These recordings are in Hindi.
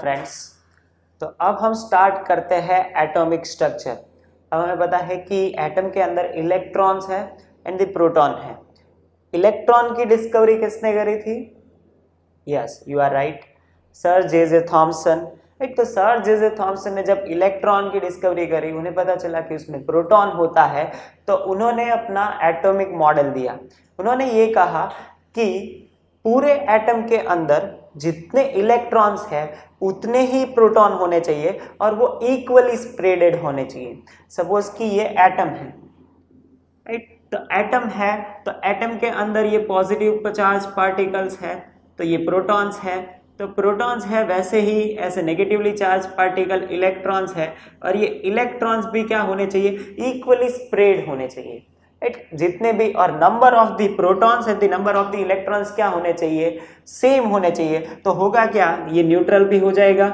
फ्रेंड्स, तो अब हम स्टार्ट करते हैं एटॉमिक स्ट्रक्चर। अब हमें पता है कि एटम के अंदर इलेक्ट्रॉन्स है एंड द प्रोटॉन है। इलेक्ट्रॉन की डिस्कवरी किसने करी थी? Yes, you are right, sir J Thomson. एक तो सर जे थॉमसन ने जब इलेक्ट्रॉन की डिस्कवरी करी, उन्हें पता चला कि उसमें प्रोटॉन होता है, तो उन्होंने अपना एटॉमिक मॉडल दिया। उन्होंने ये कहा कि पूरे एटम के अंदर जितने इलेक्ट्रॉन्स हैं उतने ही प्रोटॉन होने चाहिए और वो इक्वली स्प्रेडेड होने चाहिए। सपोज कि ये एटम है, राइट? तो एटम है, तो एटम के अंदर ये पॉजिटिव चार्ज पार्टिकल्स है, तो ये प्रोटॉन्स है। तो प्रोटॉन्स है, वैसे ही ऐसे नेगेटिवली चार्ज पार्टिकल इलेक्ट्रॉन्स है, और ये इलेक्ट्रॉन्स भी क्या होने चाहिए? इक्वली स्प्रेड होने चाहिए, राइट? जितने भी, और number of the protons and the number of the electrons क्या होने चाहिए? सेम होने चाहिए। तो होगा क्या? ये न्यूट्रल भी हो जाएगा।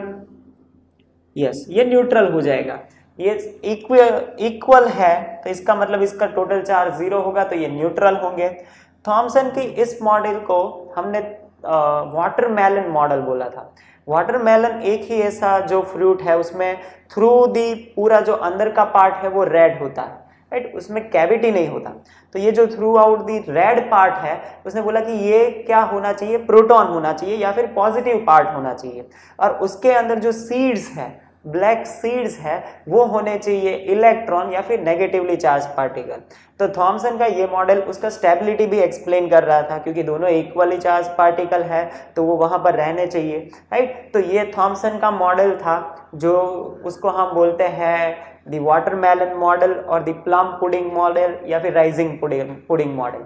यस, ये न्यूट्रल हो जाएगा। ये इक्वल है, तो इसका मतलब इसका टोटल चार्ज 0 होगा, तो ये न्यूट्रल होंगे। थॉमसन की इस मॉडल को हमने वाटरमेलन मॉडल बोला था। वाटरमेलन एक ही ऐसा जो फ्रूट है, उसमें थ्रू दी पूरा जो अंदर का पार्ट है वो रेड होता है, राइट? उसमें कैविटी नहीं होता। तो ये जो through out the red part है, उसने बोला कि ये क्या होना चाहिए? प्रोटॉन होना चाहिए या फिर पॉजिटिव पार्ट होना चाहिए। और उसके अंदर जो सीड्स है, ब्लैक सीड्स है, वो होने चाहिए इलेक्ट्रॉन या फिर नेगेटिवली चार्ज पार्टिकल। तो थॉमसन का ये मॉडल उसका स्टेबिलिटी भी एक्सप्लेन कर रहा था, क्योंकि दोनों इक्वली चार्ज पार्टिकल है तो वो वहां पर रहने चाहिए, राइट? तो ये थॉमसन का मॉडल था, जो उसको हम बोलते हैं द वाटरमेलन मॉडल और द प्लम पुडिंग मॉडल या फिर rising pudding model,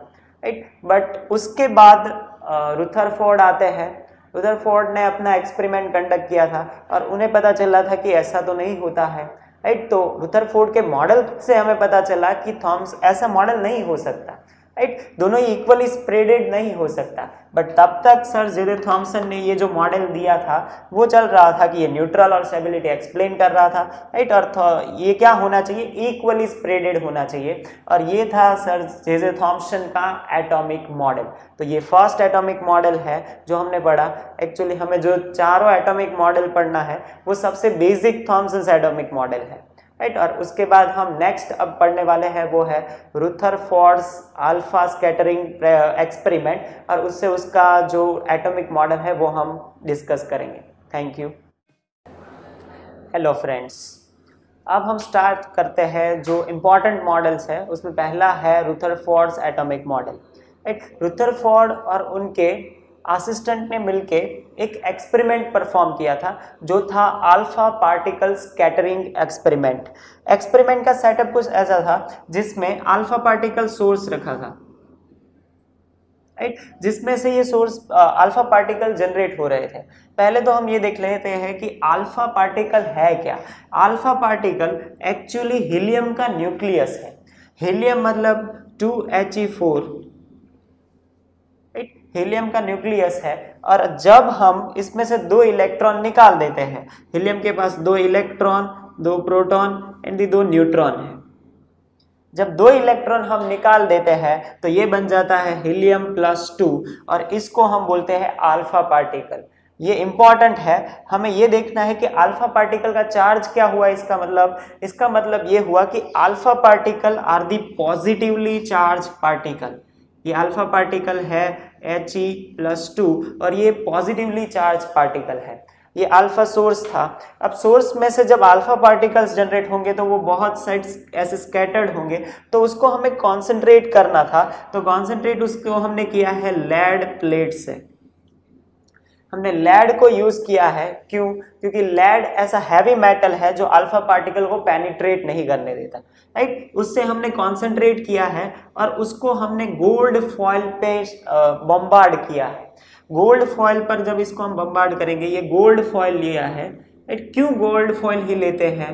right? But उसके बाद रुथरफोर्ड आते हैं। रुथरफोर्ड ने अपना एक्सपेरिमेंट कंडक्ट किया था और उन्हें पता चला था कि ऐसा तो नहीं होता है, राइट? तो रुथरफोर्ड के मॉडल से हमें पता चला कि ऐसा मॉडल नहीं हो सकता, राइट? दोनों ही इक्वली स्प्रेडेड नहीं हो सकता। बट तब तक सर जे थॉमसन ने ये जो मॉडल दिया था वो चल रहा था कि ये न्यूट्रल और स्टेबिलिटी एक्सप्लेन कर रहा था, राइट? और ये क्या होना चाहिए? इक्वली स्प्रेडेड होना चाहिए। और ये था सर जे थॉमसन का एटॉमिक मॉडल। तो ये फर्स्ट एटॉमिक मॉडल है जो हमने पढ़ा। एक्चुअली हमें जो चारों एटॉमिक मॉडल पढ़ना है वो सबसे बेसिक थॉमसन एटॉमिक मॉडल है, राइट? और उसके बाद हम नेक्स्ट अब पढ़ने वाले हैं वो है रुथरफोर्ड्स अल्फा स्कैटरिंग एक्सपेरिमेंट, और उससे उसका जो एटॉमिक मॉडल है वो हम डिस्कस करेंगे। Thank you. हेलो फ्रेंड्स, अब हम स्टार्ट करते हैं जो इम्पॉर्टेंट मॉडल्स है। उसमें पहला है रुथरफोर्ड्स एटॉमिक मॉडल, राइट? रुथरफोर्ड और उनके असिस्टेंट ने मिलके एक एक्सपेरिमेंट परफॉर्म किया था, जो था alpha particle scattering experiment. Experiment का सेटअप कुछ ऐसा था जिसमें अल्फा पार्टिकल सोर्स रखा था, राइट? जिसमें से ये सोर्स अल्फा पार्टिकल जनरेट हो रहे थे। पहले तो हम ये देख लेते हैं कि अल्फा पार्टिकल है क्या। अल्फा पार्टिकल एक्चुअली हीलियम का न्यूक्लियस है। हीलियम मतलब 2He4, हीलियम का न्यूक्लियस है। और जब हम इसमें से 2 इलेक्ट्रॉन निकाल देते हैं, हीलियम के पास 2 इलेक्ट्रॉन, 2 प्रोटॉन एंड 2 न्यूट्रॉन है। जब 2 इलेक्ट्रॉन हम निकाल देते हैं तो ये बन जाता है हीलियम +2, और इसको हम बोलते हैं अल्फा पार्टिकल। ये इंपॉर्टेंट है, हमें ये देखना है कि अल्फा पार्टिकल का चार्ज क्या हुआ। इसका मतलब ये हुआ कि alpha particle are the positively charged particle. ये अल्फा पार्टिकल है He+2 और ये पॉजिटिवली चार्ज पार्टिकल है। ये अल्फा सोर्स था। अब सोर्स में से जब अल्फा पार्टिकल्स जनरेट होंगे तो वो बहुत साइड्स ऐसे स्कैटर्ड होंगे, तो उसको हमें कॉन्सेंट्रेट करना था। तो कॉन्सेंट्रेट उसको हमने किया है लेड प्लेट से। हमने लेड को यूज किया है, क्यों? क्योंकि लेड ऐसा हैवी मेटल है जो अल्फा पार्टिकल को पेनिट्रेट नहीं करने देता, राइट? उससे हमने कॉन्सेंट्रेट किया है और उसको हमने गोल्ड फॉइल पे बम्बार्ड किया है। गोल्ड फॉइल पर जब इसको हम बम्बार्ड करेंगे, ये गोल्ड फॉइल लिया है, राइट? क्यों गोल्ड फॉइल ही लेते हैं?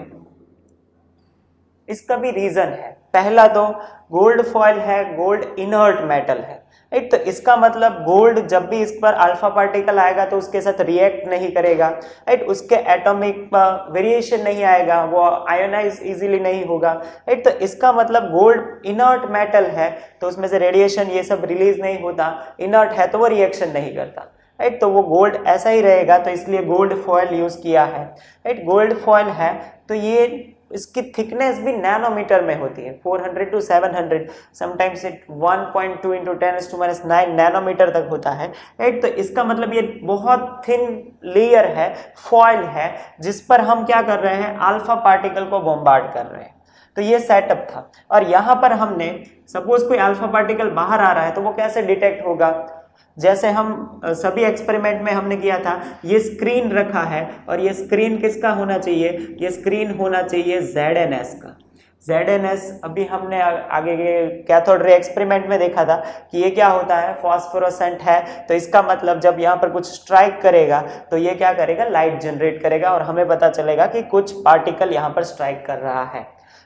इसका भी रीजन है। पहला तो गोल्ड फॉइल है, गोल्ड इनर्ट मेटल है, राइट? तो इसका मतलब गोल्ड जब भी इस पर अल्फा पार्टिकल आएगा तो उसके साथ रिएक्ट नहीं करेगा, राइट? उसके एटॉमिक वेरिएशन नहीं आएगा, वो आयोनाइज इजीली नहीं होगा, राइट? तो इसका मतलब गोल्ड इनर्ट मेटल है, तो उसमें से रेडिएशन ये सब रिलीज नहीं होता। इनर्ट है तो वो रिएक्शन नहीं करता। राइट। तो वो गोल्ड ऐसा ही रहेगा, तो इसलिए गोल्ड फॉयल यूज किया है, राइट। गोल्ड फॉयल है तो ये इसकी थिकनेस भी नैनोमीटर में होती है, 400 to 700, sometimes it 1.2 into 10⁻⁹ nanometre तक होता है, राइट। तो इसका मतलब ये बहुत थिन लेयर है, फॉयल है, जिस पर हम क्या कर रहे हैं, अल्फा पार्टिकल को बॉम्बार्ड कर रहे हैं। तो ये सेटअप था। और यहाँ पर हमने सपोज कोई अल्फा पार्टिकल बाहर आ रहा है तो वो कैसे डिटेक्ट होगा, जैसे हम सभी एक्सपेरिमेंट में हमने किया था, ये स्क्रीन रखा है और ये स्क्रीन किसका होना चाहिए, ये स्क्रीन होना चाहिए ZNS का। ZNS अभी हमने आगे के कैथोड रे एक्सपेरिमेंट में देखा था कि ये क्या होता है, फॉस्फोरेसेंट है। तो इसका मतलब जब यहाँ पर कुछ स्ट्राइक करेगा तो ये क्या करेगा, लाइट जनरेट करेगा और हमें पता चलेगा कि कुछ पार्टिकल यहाँ पर स्ट्राइक कर रहा है,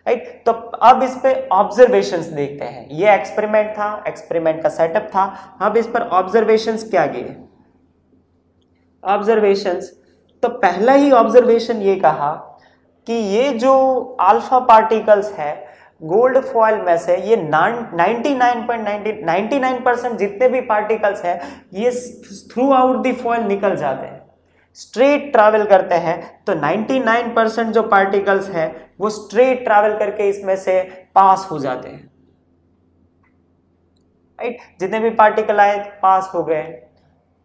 राइट। तो अब इस पे ऑब्जर्वेशंस देखते हैं। ये एक्सपेरिमेंट था, एक्सपेरिमेंट का सेटअप था। अब इस पर ऑब्जर्वेशंस क्या किए, ऑब्जर्वेशंस, तो पहला ही ऑब्जर्वेशन ये कहा कि ये जो अल्फा पार्टिकल्स है गोल्ड फॉयल में से, ये 99% जितने भी पार्टिकल्स हैं ये थ्रू आउट द फॉयल निकल जाते हैं, स्ट्रेट ट्रैवल करते हैं। तो 99% जो पार्टिकल्स हैं वो स्ट्रेट ट्रैवल करके इसमें से पास हो जाते हैं, राइट। जितने भी पार्टिकल आए पास हो गए।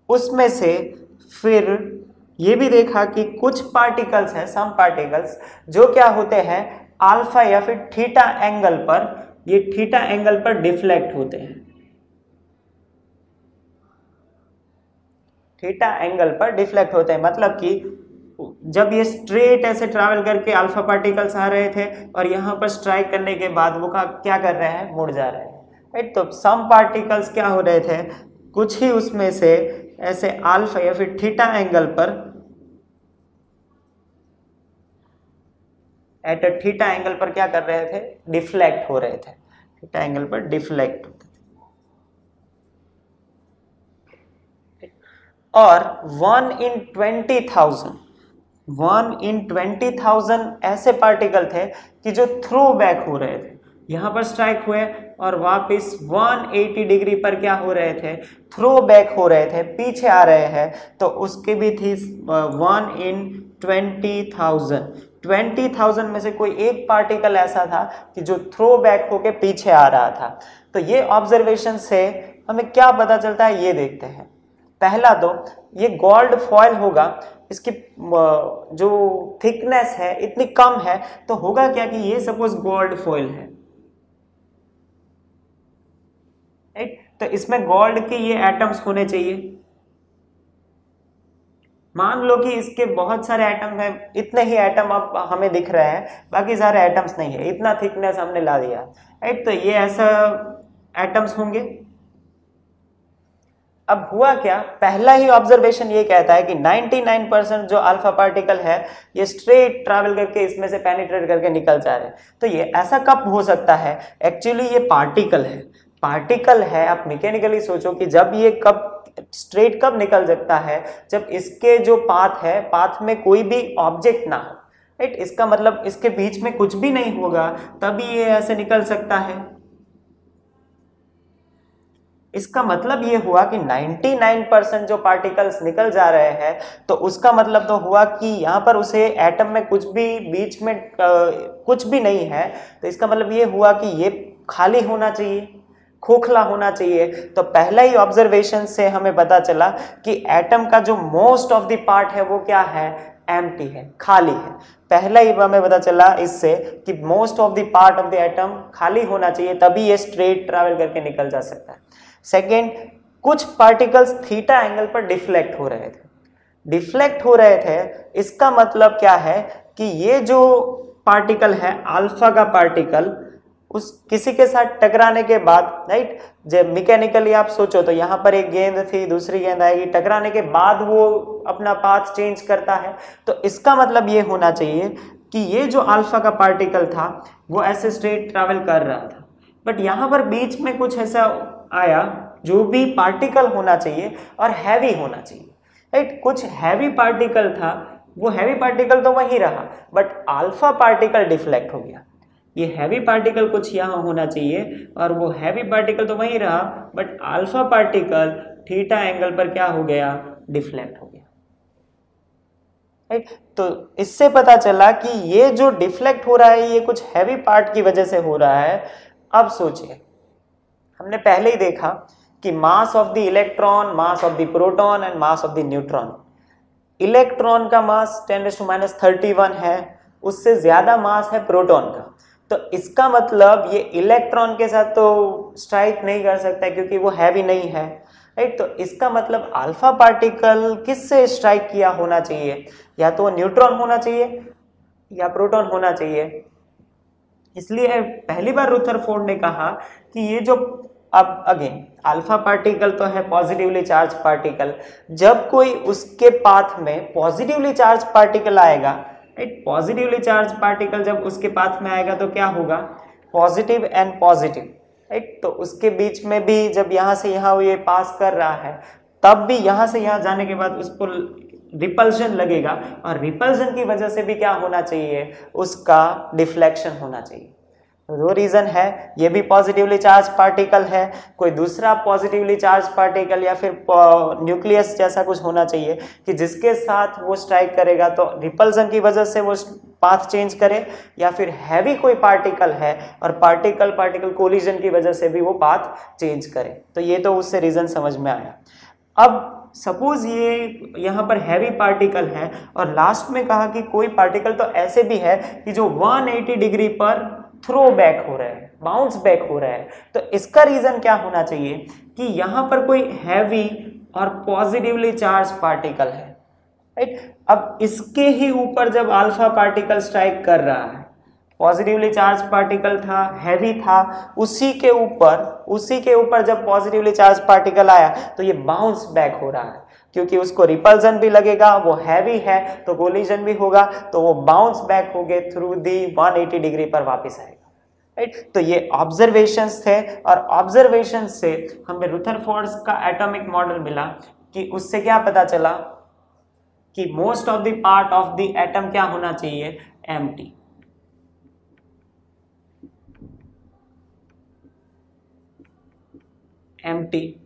उसमें से फिर ये भी देखा कि कुछ पार्टिकल्स हैं, सम पार्टिकल्स जो क्या होते हैं, अल्फा या फिर थीटा एंगल पर, ये थीटा एंगल पर डिफ्लेक्ट होते हैं, थीटा एंगल पर डिफ्लेक्ट होते हैं। मतलब कि जब ये स्ट्रेट ऐसे ट्रैवल करके अल्फा पार्टिकल्स आ रहे थे और यहाँ पर स्ट्राइक करने के बाद वो क्या कर रहे हैं, मुड़ जा रहे हैं, राइट। तो सम पार्टिकल्स क्या हो रहे थे, कुछ ही उसमें से ऐसे अल्फा या फिर थीटा एंगल पर, एट अ थीटा एंगल पर क्या कर रहे थे, डिफ्लेक्ट हो रहे थे, थीटा एंगल पर डिफ्लेक्ट होते थे। और 1 in 20,000 ऐसे पार्टिकल थे कि जो थ्रो बैक हो रहे थे, यहाँ पर स्ट्राइक हुए और वापस 180 डिग्री पर क्या हो रहे थे, थ्रो बैक हो रहे थे, पीछे आ रहे हैं। तो उसकी भी थी 1 in 20,000 में से कोई एक पार्टिकल ऐसा था कि जो थ्रो बैक होके पीछे आ रहा था। तो ये ऑब्जर्वेशन से हमें क्या पता चलता है, ये देखते हैं। पहला तो ये गोल्ड फॉयल होगा, इसकी जो थिकनेस है इतनी कम है, तो होगा क्या कि ये सपोज गोल्ड फॉयल है, राइट। तो इसमें गोल्ड के ये एटम्स होने चाहिए। मान लो कि इसके बहुत सारे एटम हैं, इतने ही एटम अब हमें दिख रहे हैं, बाकी सारे एटम्स नहीं है, इतना थिकनेस हमने ला दिया, राइट। तो ये ऐसा एटम्स होंगे। अब हुआ क्या, पहला ही ऑब्जर्वेशन ये कहता है कि 99% जो अल्फा पार्टिकल है ये स्ट्रेट ट्रैवल करके इसमें से पेनिट्रेट करके निकल जा रहे हैं। तो ये ऐसा कब हो सकता है, एक्चुअली ये पार्टिकल है। आप मैकेनिकली सोचो कि जब ये कब स्ट्रेट कब निकल सकता है, जब इसके जो पाथ में कोई भी ऑब्जेक्ट ना हो, राइट। इसका मतलब इसके बीच में कुछ भी नहीं होगा, तभी ये ऐसे निकल सकता है। इसका मतलब ये हुआ कि 99% जो पार्टिकल्स निकल जा रहे हैं, तो उसका मतलब तो हुआ कि यहाँ पर उसे एटम में कुछ भी बीच में कुछ भी नहीं है। तो इसका मतलब ये हुआ कि ये खाली होना चाहिए, खोखला होना चाहिए। तो पहला ही ऑब्जर्वेशन से हमें पता चला कि एटम का जो मोस्ट ऑफ द पार्ट है वो क्या है, एम्प्टी है, खाली है। पहला ही हमें पता चला इससे कि most of the part of the atom खाली होना चाहिए, तभी ये स्ट्रेट ट्रैवल करके निकल जा सकता है। सेकेंड, कुछ पार्टिकल्स थीटा एंगल पर डिफ्लेक्ट हो रहे थे। इसका मतलब क्या है कि ये जो पार्टिकल है, अल्फा का पार्टिकल, उस किसी के साथ टकराने के बाद, राइट, जब मैकेनिकली आप सोचो तो यहाँ पर एक गेंद थी, दूसरी गेंद आएगी, टकराने के बाद वो अपना पाथ चेंज करता है। तो इसका मतलब ये होना चाहिए कि ये जो अल्फा का पार्टिकल था वो ऐसे स्ट्रेट ट्रैवल कर रहा था, बट यहाँ पर बीच में कुछ ऐसा आया, जो भी पार्टिकल होना चाहिए और हैवी होना चाहिए, राइट। कुछ हैवी पार्टिकल था, वो हैवी पार्टिकल तो वही रहा, बट अल्फा पार्टिकल डिफ्लेक्ट हो गया। ये हैवी पार्टिकल कुछ यहाँ होना चाहिए और वो हैवी पार्टिकल तो वही रहा, but alpha particle theta angle पर क्या हो गया, डिफ्लेक्ट हो गया, राइट। तो इससे पता चला कि ये जो डिफ्लेक्ट हो रहा है ये कुछ हैवी पार्ट की वजह से हो रहा है। अब सोचिए, हमने पहले ही देखा कि mass of the electron, mass of the proton and mass of the neutron. Electron का मास 10⁻31 है, उससे ज्यादा मास है प्रोटॉन का। तो इसका मतलब ये इलेक्ट्रॉन के साथ तो स्ट्राइक नहीं कर सकता क्योंकि वो हैवी नहीं है, राइट। तो इसका मतलब अल्फा पार्टिकल किससे स्ट्राइक किया होना चाहिए, या तो न्यूट्रॉन होना चाहिए या प्रोटॉन होना चाहिए। इसलिए पहली बार रुथरफोर्ड ने कहा कि ये जो, अब अगेन अल्फा पार्टिकल तो है पॉजिटिवली चार्ज पार्टिकल, जब कोई उसके पाथ में पॉजिटिवली चार्ज पार्टिकल आएगा, राइट, पॉजिटिवली चार्ज पार्टिकल जब उसके पाथ में आएगा तो क्या होगा, पॉजिटिव एंड पॉजिटिव, राइट। तो उसके बीच में भी जब यहाँ से यहाँ ये पास कर रहा है तब भी यहाँ से यहाँ जाने के बाद उसको रिपल्शन लगेगा, और रिपल्शन की वजह से भी क्या होना चाहिए, उसका डिफ्लेक्शन होना चाहिए। दो रीजन है, ये भी पॉजिटिवली चार्ज पार्टिकल है, कोई दूसरा पॉजिटिवली चार्ज पार्टिकल या फिर न्यूक्लियस जैसा कुछ होना चाहिए कि जिसके साथ वो स्ट्राइक करेगा तो रिपल्सन की वजह से वो पाथ चेंज करे, या फिर हैवी कोई पार्टिकल है और पार्टिकल पार्टिकल कोलिजन की वजह से भी वो पाथ चेंज करे। तो ये तो उससे रीजन समझ में आया। अब सपोज ये यहाँ पर हैवी पार्टिकल है और लास्ट में कहा कि कोई पार्टिकल तो ऐसे भी है कि जो 180 डिग्री पर थ्रो बैक हो रहा है, बाउंस बैक हो रहा है। तो इसका रीजन क्या होना चाहिए कि यहाँ पर कोई हैवी और पॉजिटिवली चार्ज पार्टिकल है, राइट। अब इसके ही ऊपर जब अल्फा पार्टिकल स्ट्राइक कर रहा है, पॉजिटिवली चार्ज पार्टिकल था, हैवी था, उसी के ऊपर जब पॉजिटिवली चार्ज पार्टिकल आया तो ये बाउंस बैक हो रहा है, क्योंकि उसको रिपल्सन भी लगेगा, वो हैवी है तो कोलिजन भी होगा, तो वो बाउंस बैक हो गए थ्रू दी 180 डिग्री पर वापस आएगा, राइट। तो ये ऑब्जर्वेशंस थे, और ऑब्जर्वेशन से हमें रुथरफोर्ड का एटॉमिक मॉडल मिला कि उससे क्या पता चला कि most of the part of the atom क्या होना चाहिए, एम्प्टी। एम्प्टी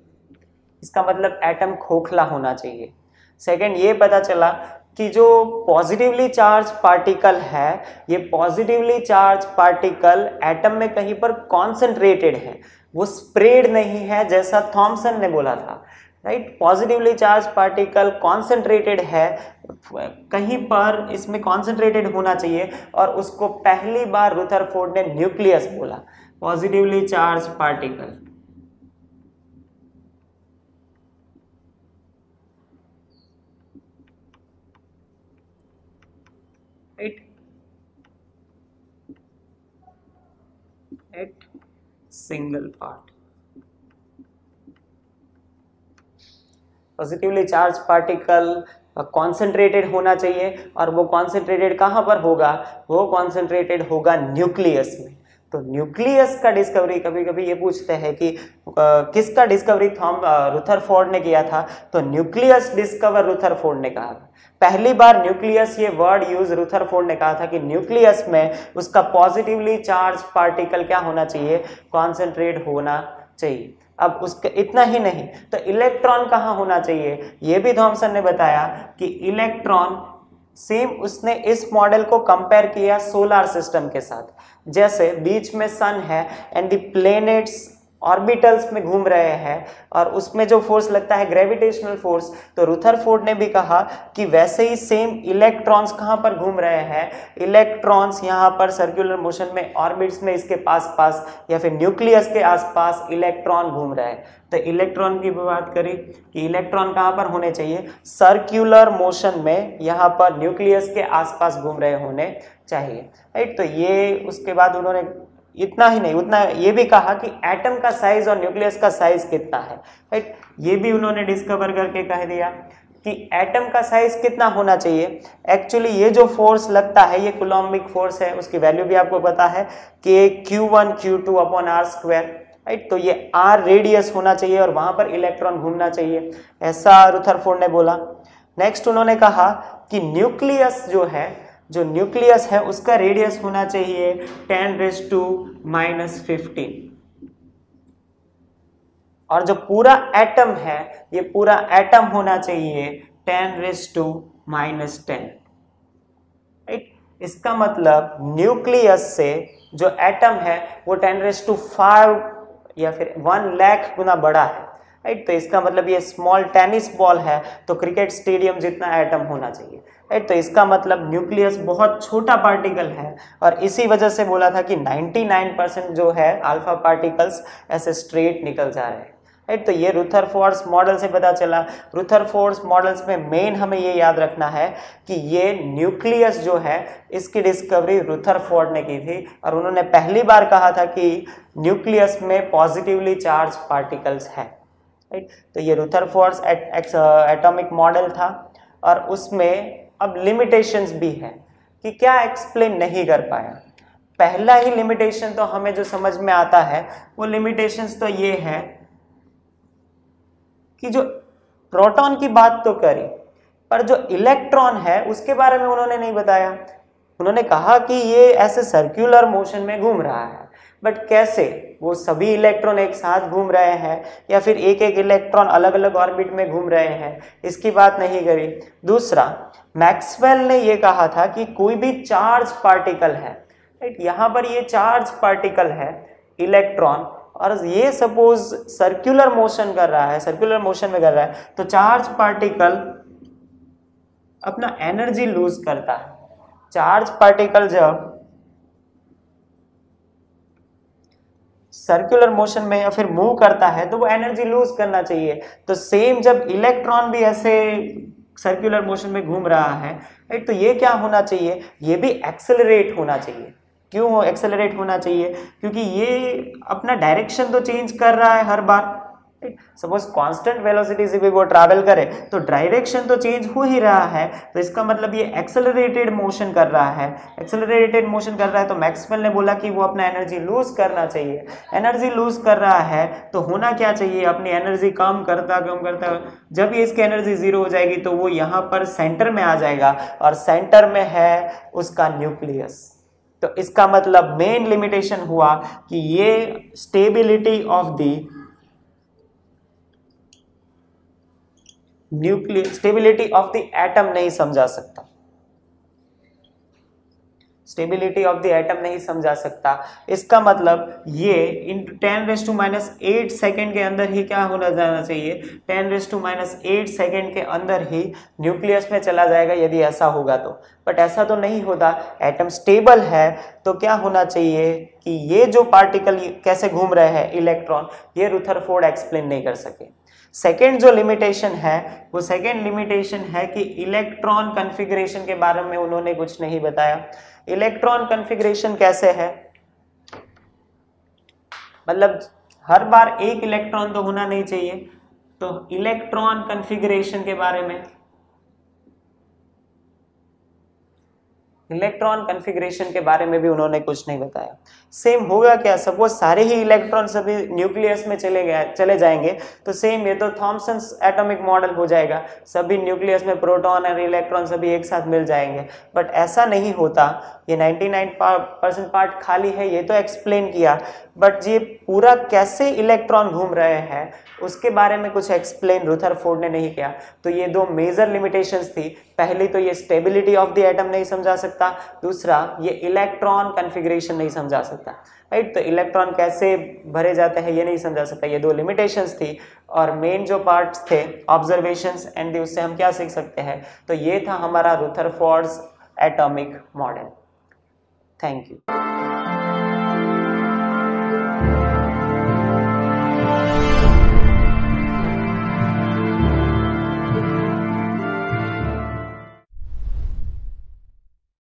इसका मतलब एटम खोखला होना चाहिए। सेकंड, ये पता चला कि जो पॉजिटिवली चार्ज पार्टिकल है, ये पॉजिटिवली चार्ज पार्टिकल एटम में कहीं पर कॉन्सेंट्रेटेड है, वो स्प्रेड नहीं है जैसा थॉमसन ने बोला था, right. Positively charged particle concentrated है, कहीं पर इसमें कॉन्सेंट्रेटेड होना चाहिए, और उसको पहली बार रुथरफोर्ड ने न्यूक्लियस बोला, positively charged particle, at single part. Positively charged particle concentrated होना चाहिए, और वो कॉन्सेंट्रेटेड कहाँ पर होगा, वो कॉन्सेंट्रेटेड होगा न्यूक्लियस में। तो न्यूक्लियस का डिस्कवरी, कभी कभी ये पूछते हैं कि किसका डिस्कवरी रुथरफोर्ड ने किया था, तो न्यूक्लियस डिस्कवर रुथरफोर्ड ने कहा। पहली बार न्यूक्लियस, ये वर्ड यूज रुथरफोर्ड ने कहा था कि न्यूक्लियस में उसका पॉजिटिवली चार्ज पार्टिकल क्या होना चाहिए, कॉन्सेंट्रेट होना चाहिए। अब उसका इतना ही नहीं, तो इलेक्ट्रॉन कहाँ होना चाहिए, ये भी थॉमसन ने बताया कि इलेक्ट्रॉन, सेम उसने इस मॉडल को कंपेयर किया सोलर सिस्टम के साथ। जैसे बीच में सन है एंड द प्लैनेट्स ऑर्बिटल्स में घूम रहे हैं, और उसमें जो फोर्स लगता है ग्रेविटेशनल फोर्स, तो रुथरफोर्ड ने भी कहा कि वैसे ही सेम इलेक्ट्रॉन्स कहाँ पर घूम रहे हैं, इलेक्ट्रॉन्स यहाँ पर सर्कुलर मोशन में ऑर्बिट्स में इसके पास या फिर न्यूक्लियस के आसपास इलेक्ट्रॉन घूम रहे हैं। तो इलेक्ट्रॉन की बात करें कि इलेक्ट्रॉन कहाँ पर होने चाहिए, सर्कुलर मोशन में यहाँ पर न्यूक्लियस के आसपास घूम रहे होने चाहिए, राइट। तो ये उसके बाद उन्होंने इतना ही नहीं, उतना ये भी कहा कि एटम का साइज और न्यूक्लियस का साइज कितना है, राइट। ये भी उन्होंने डिस्कवर करके कह दिया कि एटम का साइज कितना होना चाहिए। एक्चुअली ये जो फोर्स लगता है ये कूलम्बिक फोर्स है, उसकी वैल्यू भी आपको पता है कि Q1 Q2 upon R square, right. तो ये R रेडियस होना चाहिए और वहां पर इलेक्ट्रॉन घूमना चाहिए, ऐसा रुथरफोर्ड ने बोला। नेक्स्ट उन्होंने कहा कि न्यूक्लियस जो है, जो न्यूक्लियस है उसका रेडियस होना चाहिए 10⁻⁻15, और जो पूरा एटम है ये पूरा एटम होना चाहिए 10⁻⁻10, राइट। इसका मतलब न्यूक्लियस से जो एटम है वो 10⁵ या फिर 1 लाख गुना बड़ा है, राइट। तो इसका मतलब ये स्मॉल टेनिस बॉल है तो क्रिकेट स्टेडियम जितना एटम होना चाहिए, राइट। तो इसका मतलब न्यूक्लियस बहुत छोटा पार्टिकल है और इसी वजह से बोला था कि 99% जो है अल्फा पार्टिकल्स ऐसे स्ट्रेट निकल जा रहे हैं, राइट। तो ये रुथरफोर्ड मॉडल से पता चला। रुथरफोर्ड मॉडल्स में मेन हमें ये याद रखना है कि ये न्यूक्लियस जो है इसकी डिस्कवरी रुथरफोर्ड ने की थी और उन्होंने पहली बार कहा था कि न्यूक्लियस में पॉजिटिवली चार्ज पार्टिकल्स है, राइट। तो ये रुथरफोर्ड एटॉमिक मॉडल था और उसमें अब लिमिटेशंस भी है कि क्या एक्सप्लेन नहीं कर पाया। पहला ही लिमिटेशन तो हमें जो समझ में आता है वो लिमिटेशंस तो ये है कि जो प्रोटॉन की बात तो करी पर जो इलेक्ट्रॉन है उसके बारे में उन्होंने नहीं बताया। उन्होंने कहा कि ये ऐसे सर्कुलर मोशन में घूम रहा है, बट कैसे, वो सभी इलेक्ट्रॉन एक साथ घूम रहे हैं या फिर एक एक इलेक्ट्रॉन अलग अलग ऑर्बिट में घूम रहे हैं, इसकी बात नहीं करी। दूसरा, मैक्सवेल ने ये कहा था कि कोई भी चार्ज पार्टिकल है, राइट, यहाँ पर ये चार्ज पार्टिकल है इलेक्ट्रॉन और ये सपोज सर्कुलर मोशन कर रहा है, सर्कुलर मोशन में कर रहा है, तो चार्ज पार्टिकल अपना एनर्जी लूज करता है। चार्ज पार्टिकल जब सर्कुलर मोशन में या फिर मूव करता है तो वो एनर्जी लूज करना चाहिए। तो सेम जब इलेक्ट्रॉन भी ऐसे सर्कुलर मोशन में घूम रहा है, राइट, तो ये क्या होना चाहिए, ये भी एक्सेलरेट होना चाहिए। क्यों एक्सेलरेट होना चाहिए? क्योंकि ये अपना डायरेक्शन तो चेंज कर रहा है हर बार। सपोज कांस्टेंट वेलोसिटी से भी वो ट्रैवल करे तो डायरेक्शन तो चेंज हो ही रहा है, तो इसका मतलब ये एक्सेलरेटेड मोशन कर रहा है। एक्सेलरेटेड मोशन कर रहा है तो मैक्सवेल ने बोला कि वो अपना एनर्जी लूज करना चाहिए। एनर्जी लूज कर रहा है तो होना क्या चाहिए, अपनी एनर्जी कम करता जब ये इसकी एनर्जी जीरो हो जाएगी तो वो यहाँ पर सेंटर में आ जाएगा और सेंटर में है उसका न्यूक्लियस। तो इसका मतलब मेन लिमिटेशन हुआ कि ये stability of the nucleus, stability of the atom नहीं समझा सकता, स्टेबिलिटी ऑफ द एटम नहीं समझा सकता। इसका मतलब ये इन 10⁻⁸ सेकेंड के अंदर ही क्या होना जाना चाहिए, 10⁻⁸ सेकेंड के अंदर ही न्यूक्लियस में चला जाएगा यदि ऐसा होगा तो। बट ऐसा तो नहीं होता, एटम स्टेबल है तो क्या होना चाहिए कि ये जो पार्टिकल कैसे घूम रहे हैं इलेक्ट्रॉन, ये रुथरफोर्ड एक्सप्लेन नहीं कर सके। सेकेंड जो लिमिटेशन है वो सेकेंड लिमिटेशन है कि इलेक्ट्रॉन कन्फिगरेशन के बारे में उन्होंने कुछ नहीं बताया। इलेक्ट्रॉन कन्फिगरेशन कैसे है, मतलब हर बार एक इलेक्ट्रॉन तो होना नहीं चाहिए, तो इलेक्ट्रॉन कन्फिगरेशन के बारे में, इलेक्ट्रॉन कन्फिगरेशन के बारे में भी उन्होंने कुछ नहीं बताया। सेम होगा क्या, सपोज सारे ही इलेक्ट्रॉन सभी न्यूक्लियस में चले जाएंगे तो सेम ये तो थॉमसन एटॉमिक मॉडल हो जाएगा, सभी न्यूक्लियस में प्रोटॉन और इलेक्ट्रॉन सभी एक साथ मिल जाएंगे। बट ऐसा नहीं होता, ये 99% पार्ट खाली है ये तो एक्सप्लेन किया, बट ये पूरा कैसे इलेक्ट्रॉन घूम रहे हैं उसके बारे में कुछ एक्सप्लेन रुथरफोर्ड ने नहीं किया। तो ये दो मेजर लिमिटेशंस थी। पहली तो ये स्टेबिलिटी ऑफ द एटम नहीं समझा सकता, दूसरा ये इलेक्ट्रॉन कन्फिगरेशन नहीं समझा सकता, राइट। तो इलेक्ट्रॉन कैसे भरे जाते हैं ये नहीं समझा सकता। ये दो लिमिटेशंस थी और मेन जो पार्ट्स थे ऑब्जर्वेशंस एंड उससे हम क्या सीख सकते हैं, तो ये था हमारा रुथरफोर्ड्स एटॉमिक मॉडल। Thank you.